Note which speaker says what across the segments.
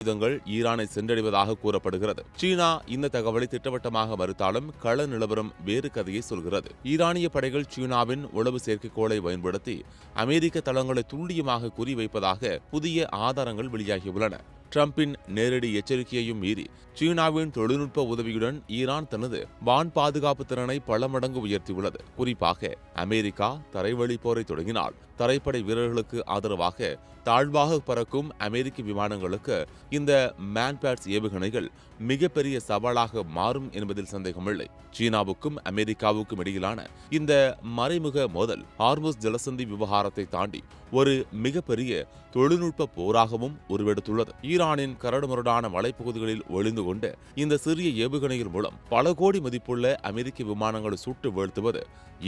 Speaker 1: ஆயுதங்கள் ஈரானை சென்றடைவதாக கூறப்படுகிறது. சீனா இந்த தகவலை திட்டவட்டமாக மறுத்தாலும் கள நிலவரம் வேறு கதையை சொல்கிறது. ஈரானிய படைகள் சீனாவின் உளவு செயற்கைக்கோளை பயன்படுத்தி அமெரிக்க தளங்களை துல்லியமாக குறிவைப்பதாக புதிய ஆதாரங்கள் வெளியாகியுள்ளன. டிரம்பின் நேரடி எச்சரிக்கையையும் மீறி சீனாவின் தொழில்நுட்ப உதவியுடன் ஈரான் தனது வான் பாதுகாப்பு திறனை பல மடங்கு உயர்த்தியுள்ளது. குறிப்பாக அமெரிக்கா தரைவழி போரை தொடங்கினால் தரைப்படை வீரர்களுக்கு ஆதரவாக தாழ்வாக பறக்கும் அமெரிக்க விமானங்களுக்கு இந்த மேன்பேட்ஸ் ஏவுகணைகள் மிகப்பெரிய சவாலாக மாறும் என்பதில் சந்தேகமில்லை. சீனாவுக்கும் அமெரிக்காவுக்கும் இடையிலான இந்த மறைமுக மோதல் ஹார்முஸ் ஜலசந்தி விவகாரத்தை தாண்டி ஒரு மிகப்பெரிய தொழில்நுட்ப போராகவும் உருவெடுத்துள்ளது. ஈரானின் கரடுமுரடான மலைப்பகுதிகளில் ஒளிந்து கொண்டு இந்த சிறிய ஏவுகணைகள் மூலம் பல கோடி மதிப்புள்ள அமெரிக்க விமானங்களை சுட்டு வீழ்த்துவது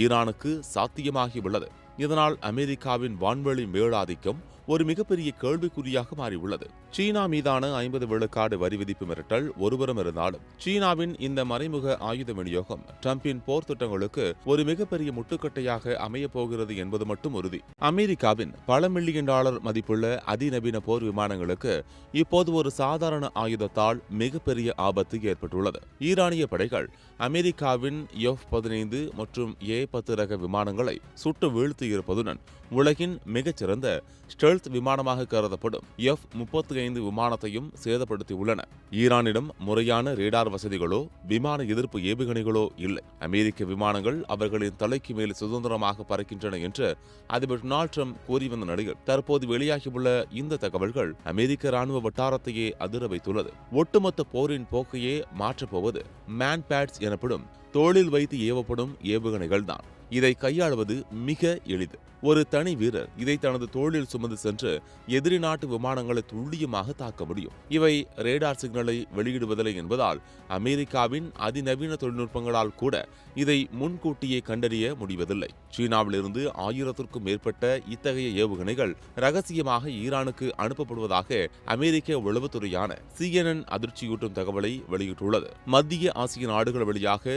Speaker 1: ஈரானுக்கு சாத்தியமாகியுள்ளது. இதனால் அமெரிக்காவின் வான்வெளி மேலாதிக்கம் ஒரு மிகப்பெரிய கேள்விக்குறியாக மாறியுள்ளது. சீனா மீதான 50 விழுக்காடு வரி விதிப்பு மிரட்டல் ஒருபுறம் இருந்தாலும் சீனாவின் இந்த மறைமுக ஆயுத விநியோகம் டிரம்பின் போர் திட்டங்களுக்கு ஒரு மிகப்பெரிய முட்டுக்கட்டையாக அமையப் போகிறது என்பது மட்டும் உறுதி. அமெரிக்காவின் பல மில்லியன் டாலர் மதிப்புள்ள அதிநவீன போர் விமானங்களுக்கு இப்போது ஒரு சாதாரண ஆயுதத்தால் மிகப்பெரிய ஆபத்து ஏற்பட்டுள்ளது. ஈரானிய படைகள் அமெரிக்காவின் F-15 மற்றும் A-10 ரக விமானங்களை சுட்டு வீழ்த்தியிருப்பதுடன் உலகின் மிகச்சிறந்த ஸ்டெல்த் விமானமாக கருதப்படும் F-35 விமானத்தையும் சேதப்படுத்தியுள்ளன. ஈரானிடம் முறையான ரேடார் வசதிகளோ விமான எதிர்ப்பு ஏவுகணைகளோ இல்லை. அமெரிக்க விமானங்கள் அவர்களின் தலைக்கு மேல் சுதந்திரமாக பறக்கின்றன என்று அதிபர் டொனால்ட் ட்ரம்ப் கூறி வந்த நிலையில் தற்போது வெளியாகியுள்ள இந்த தகவல்கள் அமெரிக்க ராணுவ வட்டாரத்தையே அதிர வைத்துள்ளது. ஒட்டுமொத்த போரின் போக்கையே மாற்றப்போவது மேன்பேட்ஸ் எனப்படும் தோளில் வைத்து ஏவப்படும் ஏவுகணைகள்தான். இதை கையாளுவது மிக எளிது. ஒரு தனி வீரர் இதை தனது தோளில் சுமந்து சென்று எதிரி நாட்டு விமானங்களை துல்லியமாக தாக்க முடியும். இவை ரேடார் சிக்னலை வெளியிடுவதில்லை என்பதால் அமெரிக்காவின் அதிநவீன தொழில்நுட்பங்களால் கூட இதை முன்கூட்டியே கண்டறிய முடிவதில்லை. சீனாவிலிருந்து 1000க்கும் மேற்பட்ட இத்தகைய ஏவுகணைகள் ரகசியமாக ஈரானுக்கு அனுப்பப்படுவதாக அமெரிக்க உளவுத்துறையான CNN அதிர்ச்சியூட்டும் தகவலை வெளியிட்டுள்ளது. மத்திய ஆசிய நாடுகள் வழியாக